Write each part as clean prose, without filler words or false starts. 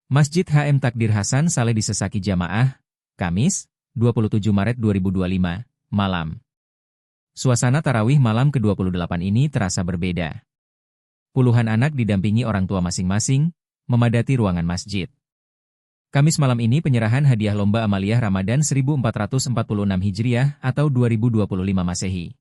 Masjid HM Takdir Hasan Saleh disesaki jamaah, Kamis, 27 Maret 2025, malam. Suasana tarawih malam ke-28 ini terasa berbeda. Puluhan anak didampingi orang tua masing-masing, memadati ruangan masjid. Kamis malam ini penyerahan hadiah lomba Amaliyah Ramadan 1446 Hijriah atau 2025 Masehi.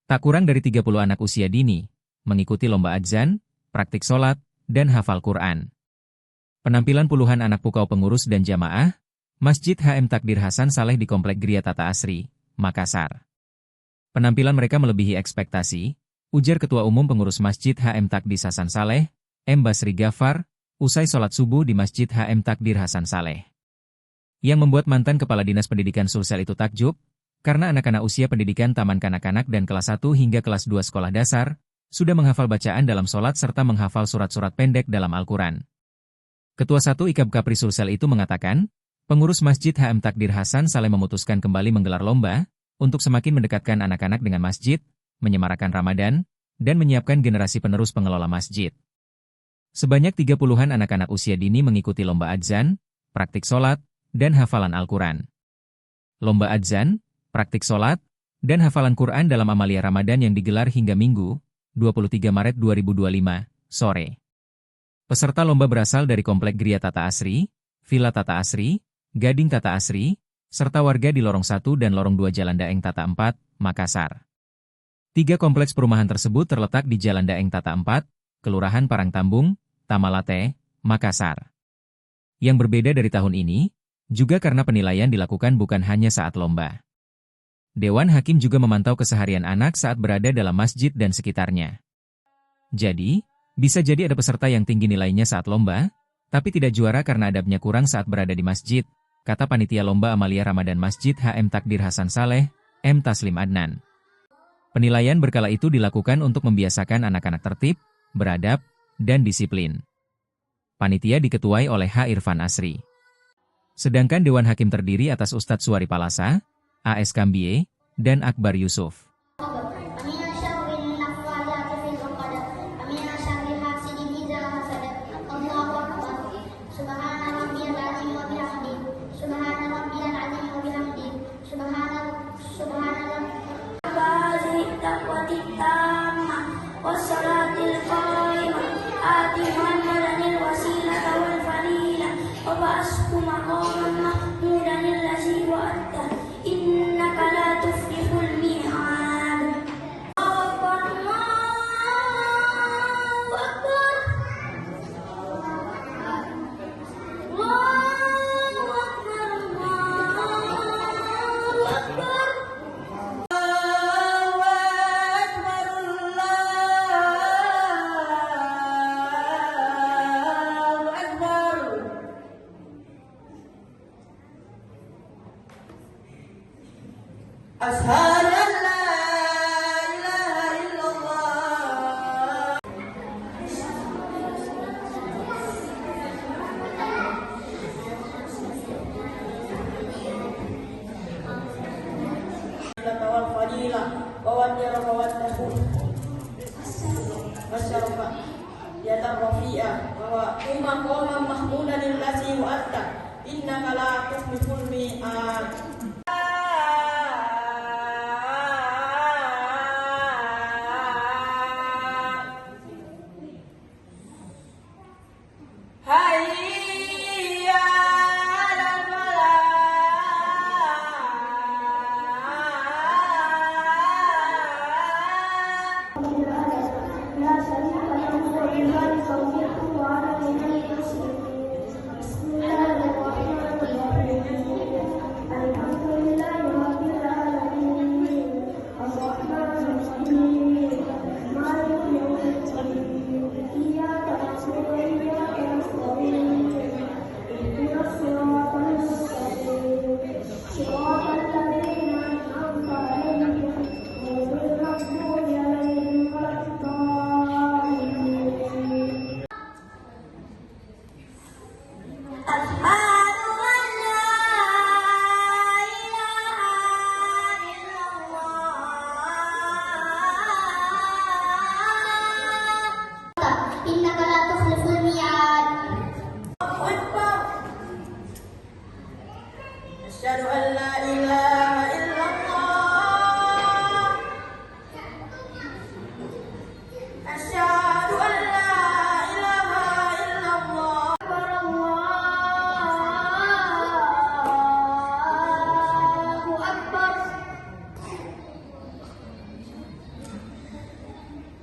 Tak kurang dari 30 anak usia dini, mengikuti lomba adzan, praktik sholat, dan hafal Quran. Penampilan puluhan anak pukau pengurus dan jamaah, Masjid HM Takdir Hasan Saleh di Komplek Gria Tata Asri, Makassar. Penampilan mereka melebihi ekspektasi, ujar Ketua Umum Pengurus Masjid HM Takdir Hasan Saleh, M. Basri Ghaffar, usai sholat subuh di Masjid HM Takdir Hasan Saleh. Yang membuat mantan Kepala Dinas Pendidikan Sulsel itu takjub, karena anak-anak usia pendidikan taman kanak-kanak dan kelas 1 hingga kelas 2 sekolah dasar, sudah menghafal bacaan dalam sholat serta menghafal surat-surat pendek dalam Al-Quran. Ketua 1 IKAB Kapri Sulsel itu mengatakan, pengurus Masjid HM Takdir Hasan Saleh memutuskan kembali menggelar lomba, untuk semakin mendekatkan anak-anak dengan masjid, menyemarakan Ramadan, dan menyiapkan generasi penerus pengelola masjid. Sebanyak 30-an anak-anak usia dini mengikuti lomba adzan, praktik sholat, dan hafalan Al-Quran. Lomba adzan, praktik sholat, dan hafalan Quran dalam Amaliyah Ramadan yang digelar hingga Minggu, 23 Maret 2025, sore. Peserta lomba berasal dari Komplek Gria Tata Asri, Villa Tata Asri, Gading Tata Asri, serta warga di Lorong 1 dan Lorong 2 Jalan Daeng Tata 4, Makassar. 3 kompleks perumahan tersebut terletak di Jalan Daeng Tata 4, Kelurahan Parangtambung, Tamalate, Makassar. Yang berbeda dari tahun ini, juga karena penilaian dilakukan bukan hanya saat lomba. Dewan Hakim juga memantau keseharian anak saat berada dalam masjid dan sekitarnya. Jadi, bisa jadi ada peserta yang tinggi nilainya saat lomba, tapi tidak juara karena adabnya kurang saat berada di masjid, kata Panitia Lomba Amaliyah Ramadan Masjid HM Takdir Hasan Saleh, M. Taslim Adnan. Penilaian berkala itu dilakukan untuk membiasakan anak-anak tertib, beradab, dan disiplin. Panitia diketuai oleh H. Irfan Asri. Sedangkan Dewan Hakim terdiri atas Ustadz Suwari Palasa, A.S. Kambie, dan Akbar Yusuf. Ashhadu an la ilaha illallah. Tawal fadilah wa wadiyara wa waddahu wasyarafa yata rafi'a wa umma qawman mahmudan lillazi wa'atta innaka la tukhliful mi'ad.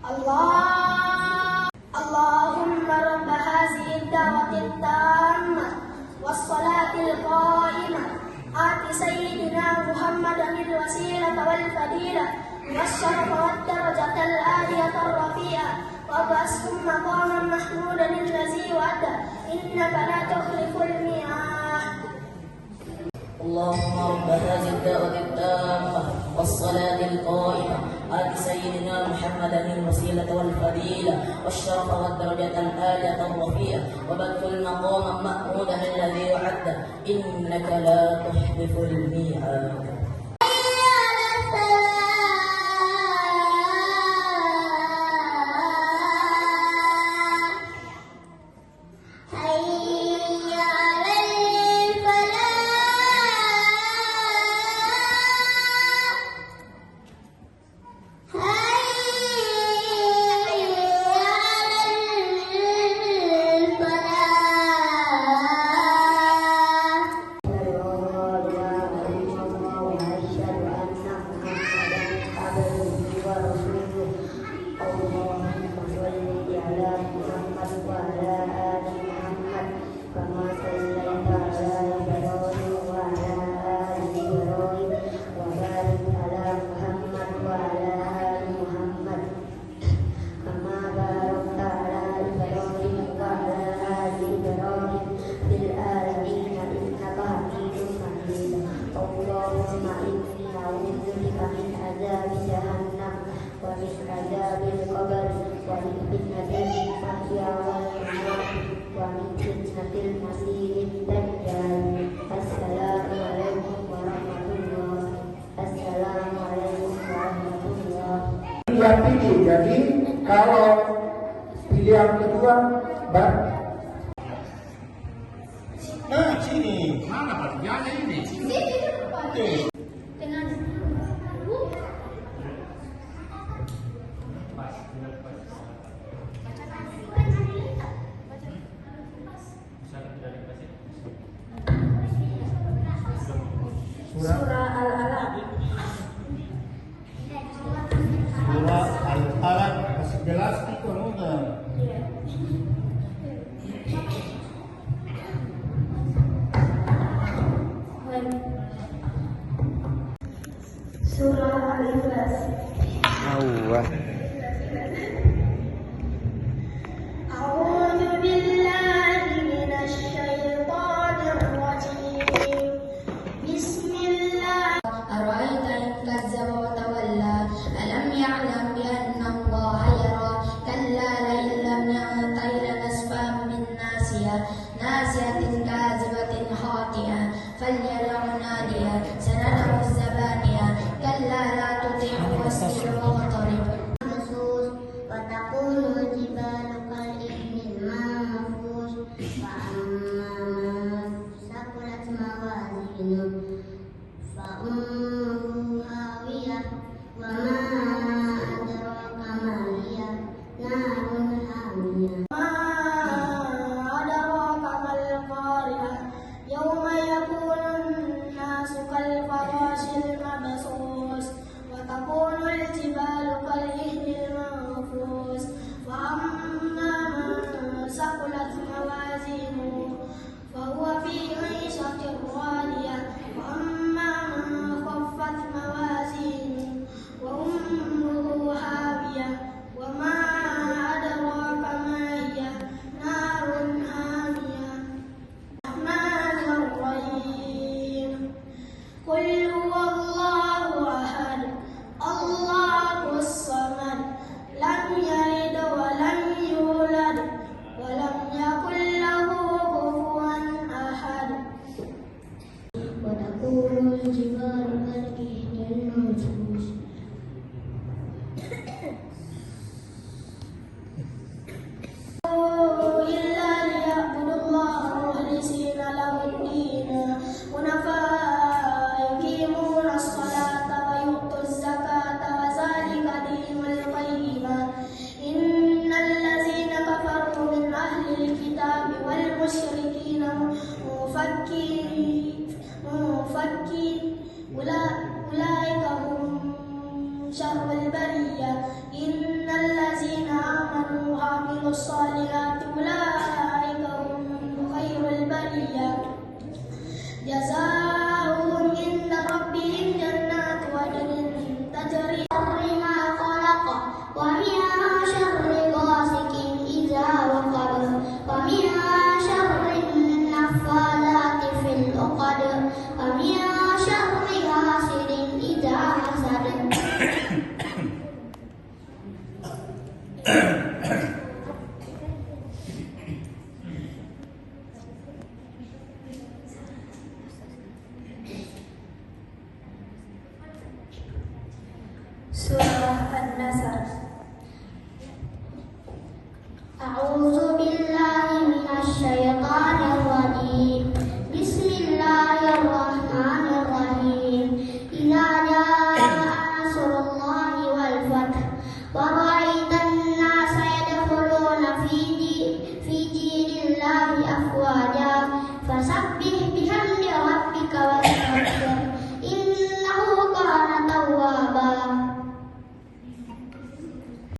اللهم رب هذه الدعوة التامة والصلاة القائمة آت سيدنا محمدا الوسيلة والفضيلة والشرف والدرجة العالية الرفيعة وابعثه مقاما محمودا الذي وعده إنك لا تخلف الميعاد. اللهم رب هذه الدعوة التامة والصلاة القائمة آت سيدنا محمدا الوسيلة والفضيلة والشرف والدرجة العالية الرفيعة وبث المقام محمودا الذي وعده إنك لا تخلف الميعاد. Yang pilih, jadi kalau pilihan kedua sini mana bagiannya ini? Surah Al-Alaq. Surah Al-Alaq masih jelas itu mudah. Surah Al-Ikhlas. A'udzu billahi minasy syaithanir rajim. Bismillah. أرأيت إن كذب وتولى ألم يعلم بأن الله يرى كلا لئن لم ينته لنسفعا بالناصية ناصية كاذبة خاطئة فليدع ناديها سندع الزبانية كلا لا تطعه واسجد واقترب وتكون الجبال كالعهن المنفوش فأما من ثقلت موازينه فأمه هاوية وما أدراك ما هي نار حامية. ما أدراك ما القارعة يوم يكون الناس كالفراش المبثوث وتكون الجبال كالعهن المنفوش وأما من ثقلت موازينه فهو في عيشة راضية وأما من خفت موازينه وأمه هاوية وما أدراك ما هي نار حامية. الرحمن الرحيم قل هو الله أحد الله الصمد لم يلد ولم يولد ولم يكن له كفوا أحد. وتكون الجبال كالعهن المنفوش إلا ليعبدوا الله مخلصين له الدين حنفاء يقيمون الصلاة ويؤتوا الزكاة وذلك دين القيمة. إن الذين كفروا من أهل الكتاب والمشركين منفكين أولئك هم شر البرية. إن الذين وعملوا الصالحات أولئك هم خير البرية جزاؤهم عند ربهم جنات عدن تجري من ما خلق ومن شر غاسق إذا وقب ومن شر النفاثات في العقد ومن شر حاسد إذا حسد. Surah An-Nasr. أعوذ بالله من الشيطان الرجيم بسم الله الرحمن الرحيم إذا جاء نصر الله والفتح ورأيت الناس يدخلون في دين الله أفواجا فسبح بحمد ربك واستغفر إنه كان توابا.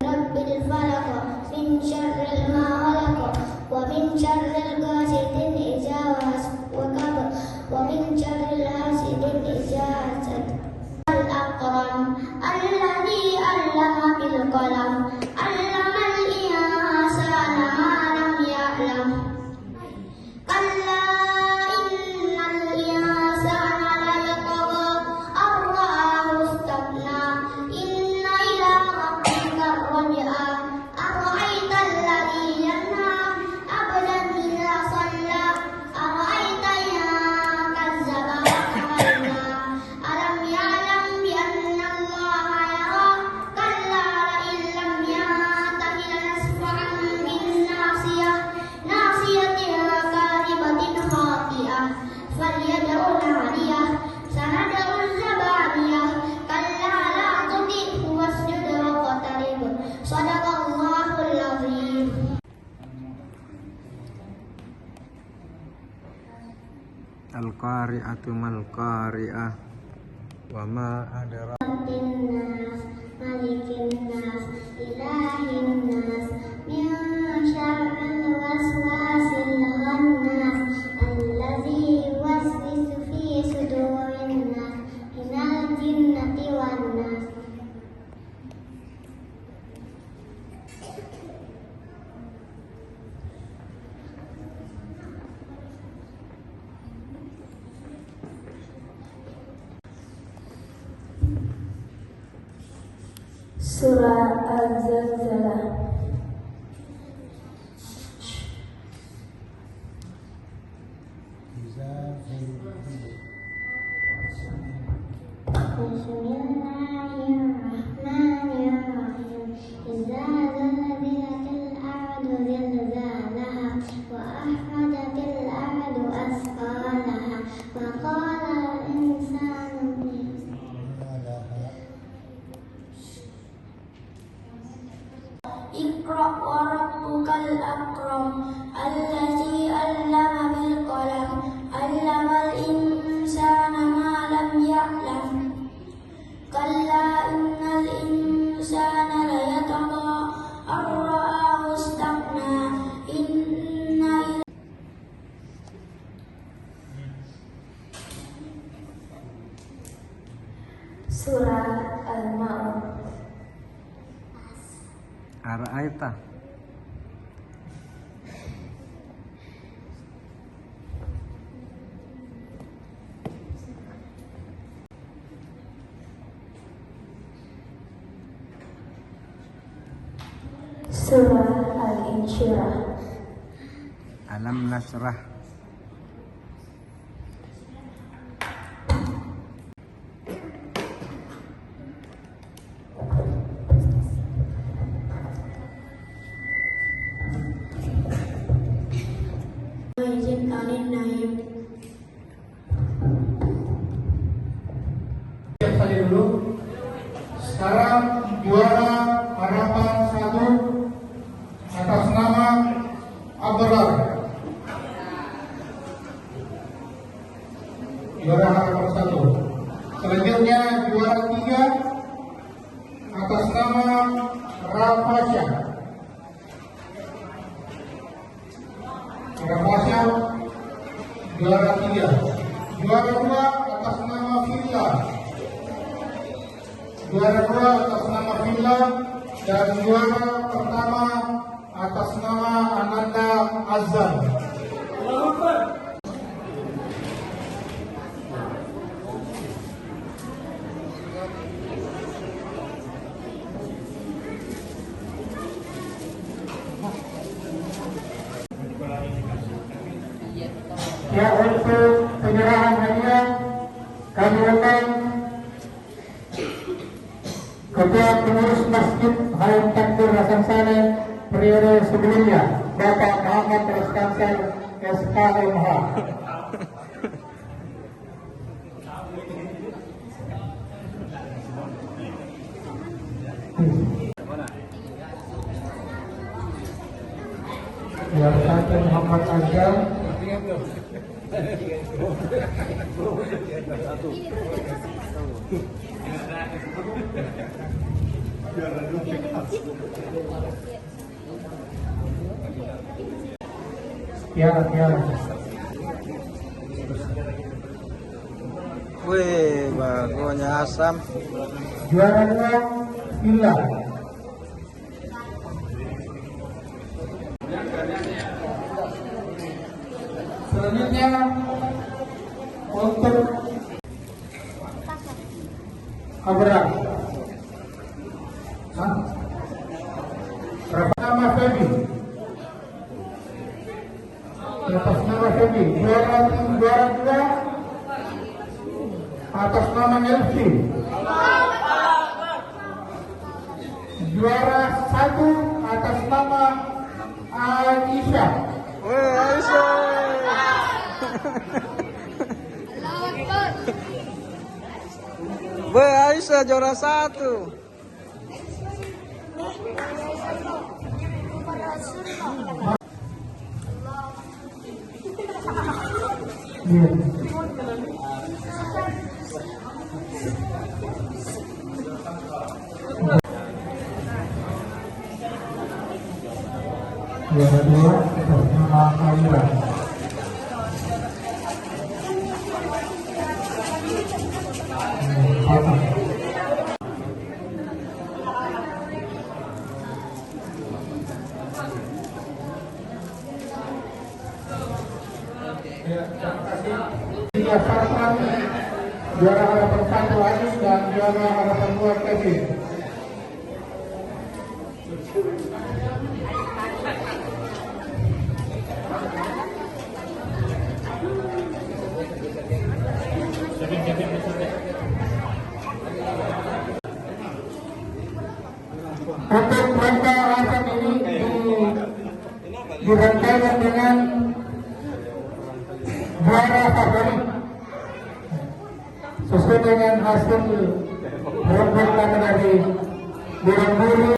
رب الفلق من شر ما خلق ومن شر الغاسق إذا وقب ومن شر الحاسد إذا حسد. الأكرم الذي علم بالقلم علم الإنسان ما لم يعلم كلا إن الإنسان ليطغى أن رآه استغنى إن إلى ربك الرجعى أرأيت الذي ينهى عبدا إذا صلى أرأيت إن كذب وتولى ألم يعلم بأن الله يرى كلا لئن لم ينته لنسفعا بالناصية ناصية كاذبة خاطئة فليدع ناديه سندع الزبانية كلا لا تطعه واسجد واقترب صدق الله العظيم. Al-qari'atu mal-qari'ah wa ma adara. الناس ملك الناس إله الناس من شر الوسواس الخناس الذي يوسوس في صدور الناس من الجنة والناس. Surah Al-Zalzalah. Bismillahirrahmanirrahim. Idza zalzilatil ardu zilzalaha wa akhrajatil ardu asqalaha wa qala al-insanu Iqra wa rabbukal akram allazi 'allama bil qalam 'allamal insana ma lam ya'lam kalla innal insana layatagha an ra'ahu istaghna inna Surah Al-Ma'un. Ara'aita. Surah Al-Insyirah. Alam nasrah. izin anin naim. Siap saja dulu. Sekarang juara harapan 1 atas nama Abrar. Juara harapan 1. Selanjutnya juara 3 atas nama Rafasya. Ramasya juara 3. Juara 2 atas nama Villa. Juara 2 atas nama Villa dan juara pertama atas nama Ananda Azam. Ya, untuk penyerahan hadiah kami undang Ketua Pengurus Masjid Hayat Takbir Hasan Saleh periode sebelumnya, Bapak Muhammad Raskansar SKMH. Yang satu Muhammad Azam. Ya. Wih, bagonya asam. Juara 2 Villa. Selanjutnya untuk Abraham. Nama Febi. Atas nama Febi. Juara 2 atas nama Elvi. Juara 1 atas nama Aisyah. Wih, Aisyah. Wih, Aisyah juara 1. Juara 2 atas nama Aira. Tiga Sarpan, juara harapan 1 Aziz dan juara harapan 2 Kevin. Untuk lomba asam ini dirangkaikan dengan juara favorit sesuai dengan hasil perolehan dari Burung-Buru.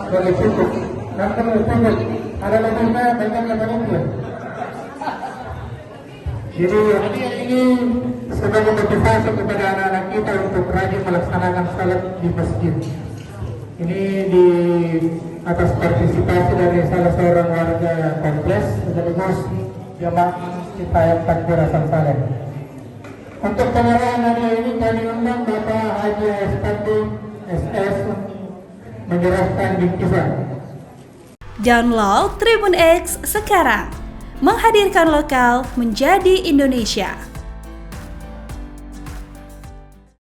Boleh cukup. Dan terus ada lebihnya dengan lebihnya. Jadi hadiah ini sebagai motivasi kepada anak-anak kita untuk rajin melaksanakan salat di masjid. Ini di atas partisipasi dari salah seorang warga kompleks sekaligus jemaah kita yang Takbir Hasan Saleh. Untuk penyerahan hadiah ini kami undang Bapak Haji Espandi SS menyerahkan bingkisan. Download Tribun X sekarang, menghadirkan lokal menjadi Indonesia.